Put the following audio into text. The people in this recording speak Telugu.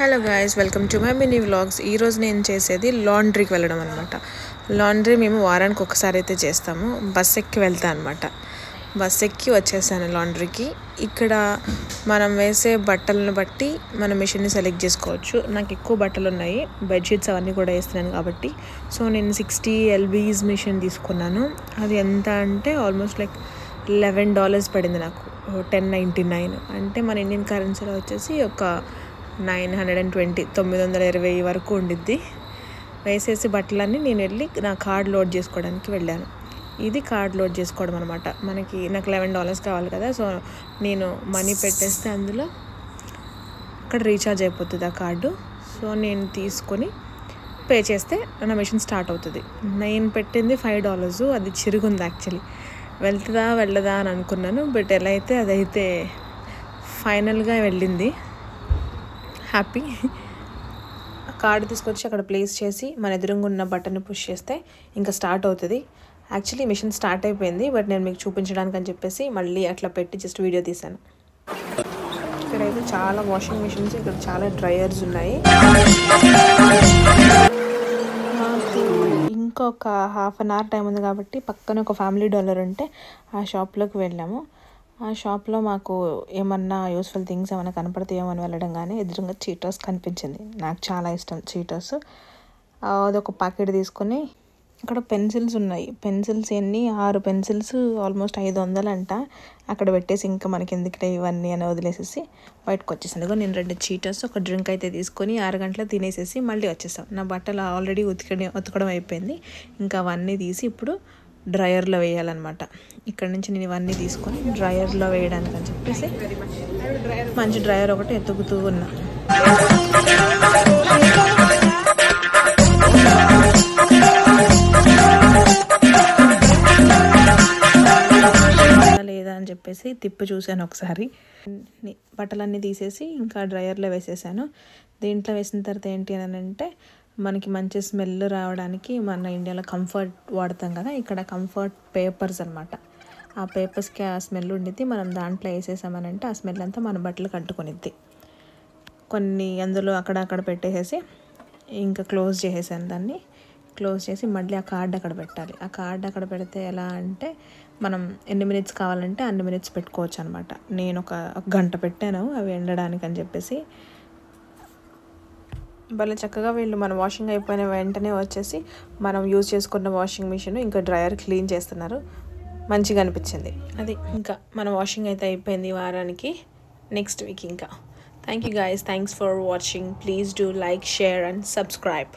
Hello guys, welcome to my mini vlogs. ఈరోజు నేను చేసేది లాండ్రీకి వెళ్ళడం అనమాట. లాండ్రీ మేము వారానికి ఒకసారి అయితే చేస్తాము. బస్ ఎక్కి వెళ్తాను అనమాట. బస్ ఎక్కి వచ్చేసాను లాండ్రీకి. ఇక్కడ మనం వేసే బట్టలను బట్టి మన మిషన్ని సెలెక్ట్ చేసుకోవచ్చు. నాకు ఎక్కువ బట్టలు ఉన్నాయి, బెడ్షీట్స్ అవన్నీ కూడా వేస్తున్నాను కాబట్టి. సో నేను 60 LBs మిషన్ తీసుకున్నాను. అది ఎంత అంటే ఆల్మోస్ట్ లైక్ $11 పడింది నాకు. 1099 అంటే మన ఇండియన్ కరెన్సీలో వచ్చేసి ఒక 920 వరకు ఉండిద్ది. వేసేసి బట్టలన్నీ నేను వెళ్ళి నా కార్డ్ లోడ్ చేసుకోవడానికి వెళ్ళాను. ఇది కార్డ్ లోడ్ చేసుకోవడం అనమాట. నాకు $11 కావాలి కదా, సో నేను మనీ పెట్టేస్తే అందులో అక్కడ రీఛార్జ్ అయిపోతుంది ఆ కార్డు. సో నేను తీసుకొని పే చేస్తే నా మిషన్ స్టార్ట్ అవుతుంది. నేను పెట్టింది $5, అది చిరుగుంది యాక్చువల్లీ. వెళ్ళదా అని అనుకున్నాను, బట్ ఎలా అయితే అదైతే ఫైనల్గా వెళ్ళింది. హ్యాపీ. కార్డు తీసుకొచ్చి అక్కడ ప్లేస్ చేసి మన ఎదురుగా ఉన్న బటన్ని పుష్ చేస్తే ఇంకా స్టార్ట్ అవుతుంది. యాక్చువల్లీ మిషన్ స్టార్ట్ అయిపోయింది, బట్ నేను మీకు చూపించడానికి అని చెప్పేసి మళ్ళీ అట్లా పెట్టి జస్ట్ వీడియో తీశాను. ఇక్కడైతే చాలా వాషింగ్ మిషన్స్, ఇక్కడ చాలా డ్రయర్స్ ఉన్నాయి. మాకు ఇంకొక హాఫ్ అన్ అవర్ టైం ఉంది కాబట్టి పక్కన ఒక ఫ్యామిలీ డాలర్ ఉంటే ఆ షాప్లోకి వెళ్ళాము. ఆ షాప్లో మాకు ఏమన్నా యూస్ఫుల్ థింగ్స్ ఏమైనా కనపడతాయేమో అని వెళ్ళడం, కానీ ఎదురుగా చీటర్స్ కనిపించింది. నాకు చాలా ఇష్టం చీటర్స్. అదొక ప్యాకెట్ తీసుకొని, ఇక్కడ పెన్సిల్స్ ఉన్నాయి. పెన్సిల్స్ 6 పెన్సిల్స్ ఆల్మోస్ట్ 500 అంట. అక్కడ పెట్టేసి ఇంకా మనకి ఎందుకులే ఇవన్నీ అని వదిలేసేసి బయటకు వచ్చేసాను. నేను 2 చీటర్స్, ఒక డ్రింక్ అయితే తీసుకొని 6 గంటలు తినేసేసి మళ్ళీ వచ్చేసాం. నా బట్టలు ఆల్రెడీ ఉతకడం అయిపోయింది. ఇంకా అవన్నీ తీసి ఇప్పుడు డ్రయర్లో వేయాలన్నమాట. ఇక్కడ నుంచి నేను ఇవన్నీ తీసుకొని డ్రయర్లో వేయడానికి అని చెప్పేసి మంచి డ్రయర్ ఒకటి ఎత్తుకుతూ ఉన్నా. లేదా అని చెప్పేసి తిప్పి చూశాను ఒకసారి. బట్టలన్నీ తీసేసి ఇంకా డ్రయర్లో వేసేసాను. దీంట్లో వేసిన తర్వాత ఏంటి అని అంటే మనకి మంచి స్మెల్ రావడానికి మన ఇండియాలో కంఫర్ట్ వాడతాం కదా, ఇక్కడ కంఫర్ట్ పేపర్స్ అనమాట. ఆ పేపర్స్కి ఆ స్మెల్ ఉండిద్ది. మనం దాంట్లో వేసేసామనంటే ఆ స్మెల్ అంతా మన బట్టలు కట్టుకునిద్ది. కొన్ని అందులో అక్కడ పెట్టేసేసి ఇంకా క్లోజ్ చేసేసాను. దాన్ని క్లోజ్ చేసి మళ్ళీ ఆ కార్డ్ అక్కడ పెట్టాలి. ఆ కార్డ్ అక్కడ పెడితే ఎలా అంటే మనం ఎన్ని మినిట్స్ కావాలంటే అన్ని మినిట్స్ పెట్టుకోవచ్చు అనమాట. నేను ఒక గంట పెట్టాను అవి ఎండడానికి అని చెప్పేసి. భలే చక్కగా వీళ్ళు మన వాషింగ్ అయిపోయిన వెంటనే వచ్చేసి మనం యూజ్ చేసుకున్న వాషింగ్ మిషన్ ఇంకా డ్రయర్ క్లీన్ చేస్తున్నారు. మంచిగా అనిపించింది. అది ఇంకా మన వాషింగ్ అయితే అయిపోయింది వారానికి. నెక్స్ట్ వీక్ ఇంకా. Thank you guys, thanks for watching. Please do like, share and subscribe.